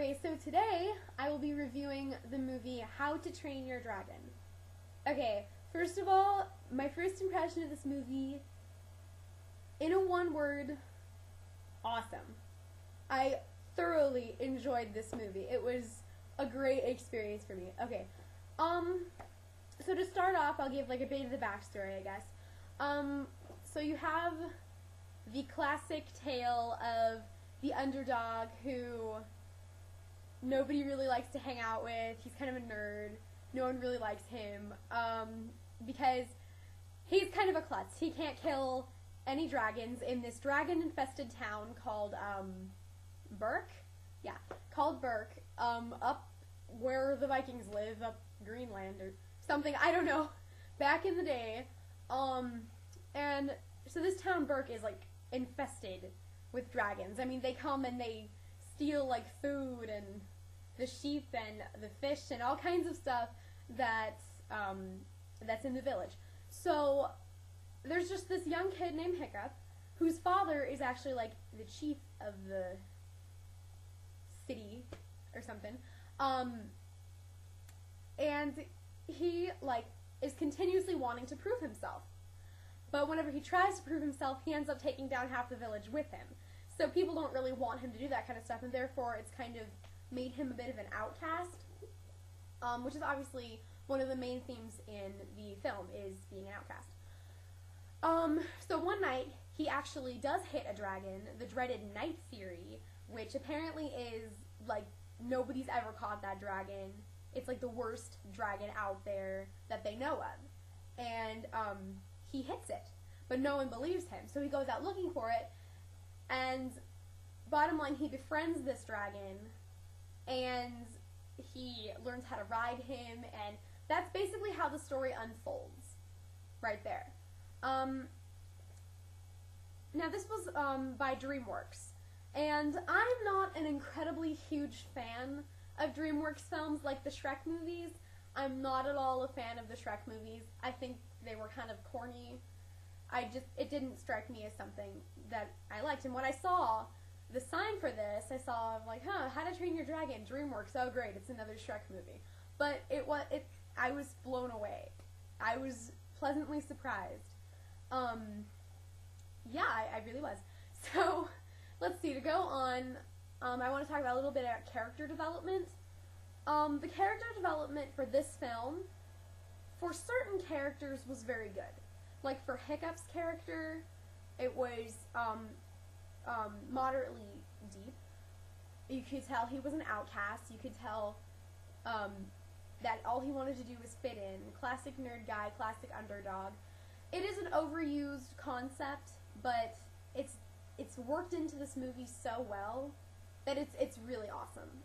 Okay, so today I will be reviewing the movie How to Train Your Dragon. Okay, first of all, my first impression of this movie, in a one word, awesome. I thoroughly enjoyed this movie. It was a great experience for me. Okay, so to start off, I'll give like a bit of the backstory, I guess. So you have the classic tale of the underdog who nobody really likes to hang out with. He's kind of a nerd. No one really likes him because he's kind of a klutz. He can't kill any dragons in this dragon-infested town called Berk. Yeah, called Berk. Up where the Vikings live, up Greenland or something. I don't know. Back in the day, and so this town Berk is like infested with dragons. I mean, they come and they steal like food and the sheep and the fish and all kinds of stuff that's in the village. So there's just this young kid named Hiccup, whose father is actually like the chief of the city or something, and he like is continuously wanting to prove himself. But whenever he tries to prove himself, he ends up taking down half the village with him. So people don't really want him to do that kind of stuff, and therefore it's kind of made him a bit of an outcast, which is obviously one of the main themes in the film, is being an outcast. So one night, he actually does hit a dragon, the dreaded Night Fury, which apparently is, like, nobody's ever caught that dragon. It's, like, the worst dragon out there that they know of. And, he hits it, but no one believes him, so he goes out looking for it, and bottom line, he befriends this dragon, and he learns how to ride him, and that's basically how the story unfolds, right there. Now this was by DreamWorks, and I'm not an incredibly huge fan of DreamWorks films like the Shrek movies. I'm not at all a fan of the Shrek movies. I think they were kind of corny. It didn't strike me as something that I liked. And when I saw the sign for this, I saw like, How to Train Your Dragon, DreamWorks. Oh great, it's another Shrek movie. But I was blown away. I was pleasantly surprised. Yeah, I really was. So let's see. To go on, I want to talk about a little bit about character development. The character development for this film, for certain characters, was very good. Like for Hiccup's character, it was moderately deep. You could tell he was an outcast. You could tell that all he wanted to do was fit in. Classic nerd guy, classic underdog. It is an overused concept, but it's worked into this movie so well that it's really awesome.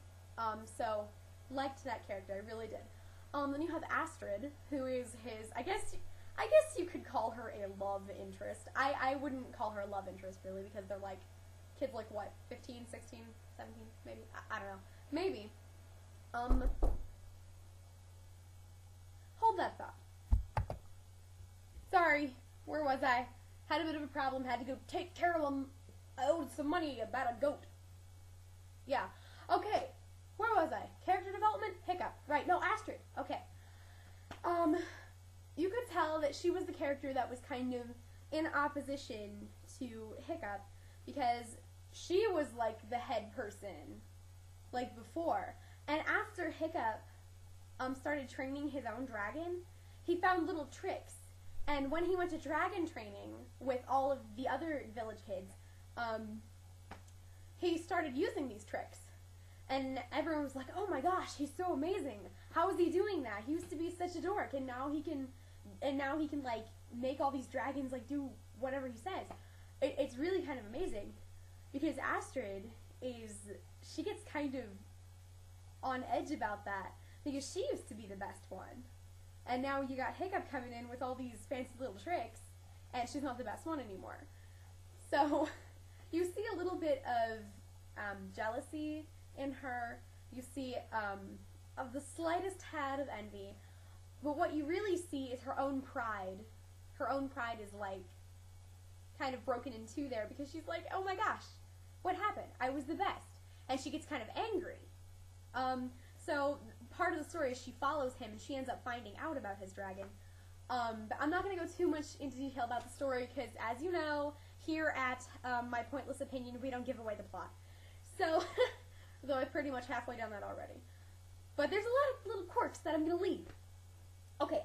So liked that character, I really did. Then you have Astrid, who is his, I guess you could call her a love interest. I wouldn't call her a love interest, really, because they're like, kids like, what, 15, 16, 17, maybe? I don't know. Maybe. Hold that thought. Sorry, where was I? Had a bit of a problem, had to go take care of them. I owed some money about a goat. Yeah. Okay. Where was I? Character development? Hiccup. Right, no, Astrid. Okay. You could tell that she was the character that was kind of in opposition to Hiccup, because she was like the head person, like before. And after Hiccup started training his own dragon, he found little tricks. And when he went to dragon training with all of the other village kids, he started using these tricks. And everyone was like, oh my gosh, he's so amazing. How is he doing that? He used to be such a dork, and now he can like make all these dragons like do whatever he says. It's really kind of amazing, because Astrid she gets kind of on edge about that, because she used to be the best one. And now you got Hiccup coming in with all these fancy little tricks, and she's not the best one anymore. So you see a little bit of jealousy in her. You see of the slightest tad of envy. But what you really see is her own pride. Her own pride is like kind of broken in two there, because she's like, oh my gosh, what happened? I was the best. And she gets kind of angry So part of the story is she follows him and she ends up finding out about his dragon. But I'm not going to go too much into detail about the story because, as you know, here at My Pointless Opinion, we don't give away the plot. So, though I'm pretty much halfway done that already. But there's a lot of little quirks that I'm going to leave. Okay,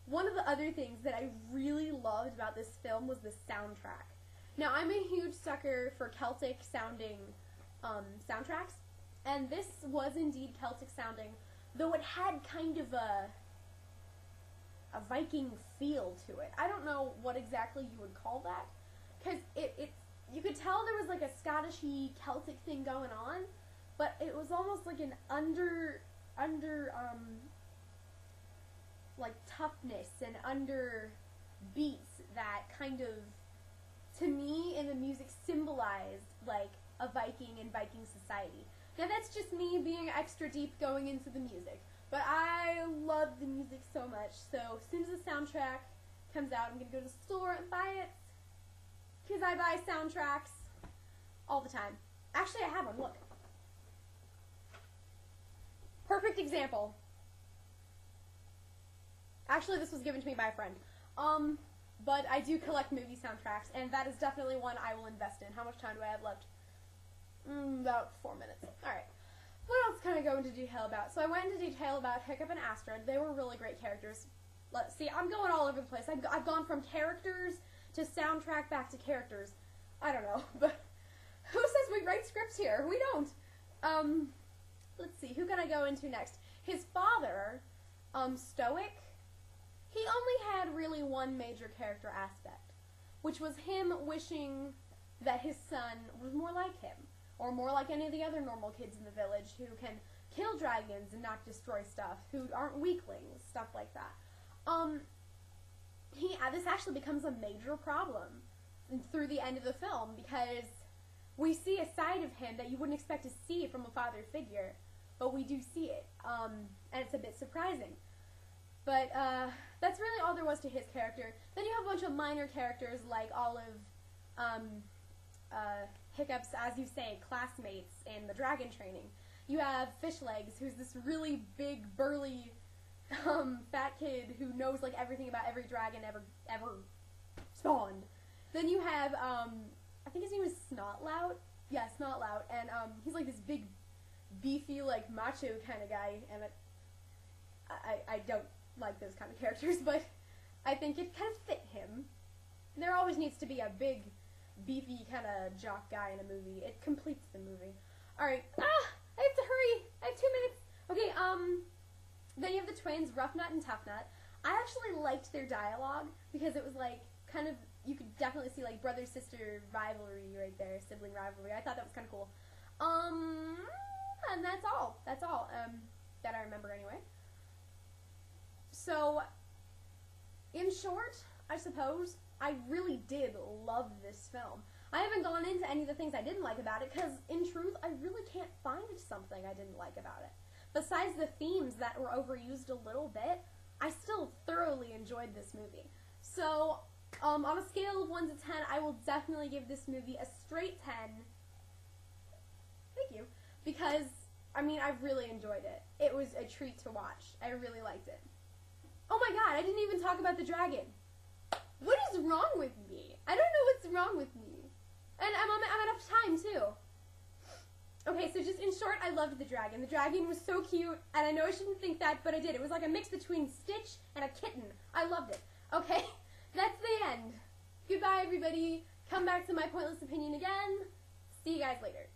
one of the other things that I really loved about this film was the soundtrack. Now, I'm a huge sucker for Celtic-sounding soundtracks, and this was indeed Celtic-sounding, though it had kind of a Viking feel to it. I don't know what exactly you would call that, because you could tell there was like a Scottish-y Celtic thing going on, but it was almost like an like toughness and under beats that kind of, to me, in the music symbolized like a Viking and Viking society. Now that's just me being extra deep going into the music, but I love the music so much, so as soon as the soundtrack comes out, I'm going to go to the store and buy it, because I buy soundtracks all the time. Actually, I have one, look. Perfect example. Actually, this was given to me by a friend. But I do collect movie soundtracks, and that is definitely one I will invest in. How much time do I have left? About 4 minutes. Alright. What else can I go into detail about? So I went into detail about Hiccup and Astrid. They were really great characters. Let's see, I'm going all over the place. I've gone from characters to soundtrack back to characters. I don't know, but who says we write scripts here? We don't. Let's see, who can I go into next? His father, Stoic, he only had really one major character aspect, which was him wishing that his son was more like him, or more like any of the other normal kids in the village who can kill dragons and not destroy stuff, who aren't weaklings, stuff like that. This actually becomes a major problem through the end of the film, because we see a side of him that you wouldn't expect to see from a father figure, but we do see it, and it's a bit surprising. But that's really all there was to his character. Then you have a bunch of minor characters like all of Hiccup's, as you say, classmates in the dragon training. You have Fishlegs, who's this really big, burly, fat kid who knows like everything about every dragon ever spawned. Then you have I think his name is Snotlout. Yeah, Snotlout, and he's like this big, beefy, like macho kind of guy, and I don't like those kind of characters, but I think it kind of fit him. There always needs to be a big, beefy kind of jock guy in a movie. It completes the movie. Alright, I have to hurry! I have 2 minutes! Okay, then you have the twins, Rough Nut and Tough Nut. I actually liked their dialogue, because it was like, kind of, you could definitely see like brother-sister rivalry right there, sibling rivalry. I thought that was kind of cool. And that's all. That's all, that I remember anyway. So, in short, I suppose, I really did love this film. I haven't gone into any of the things I didn't like about it, because, in truth, I really can't find something I didn't like about it. Besides the themes that were overused a little bit, I still thoroughly enjoyed this movie. So, on a scale of 1 to 10, I will definitely give this movie a straight 10. Thank you. Because, I mean, I really enjoyed it. It was a treat to watch. I really liked it. Oh my god, I didn't even talk about the dragon. What is wrong with me? I don't know what's wrong with me. And I'm out of time, too. Okay, so just in short, I loved the dragon. The dragon was so cute, and I know I shouldn't think that, but I did. It was like a mix between Stitch and a kitten. I loved it. Okay, that's the end. Goodbye, everybody. Come back to My Pointless Opinion again. See you guys later.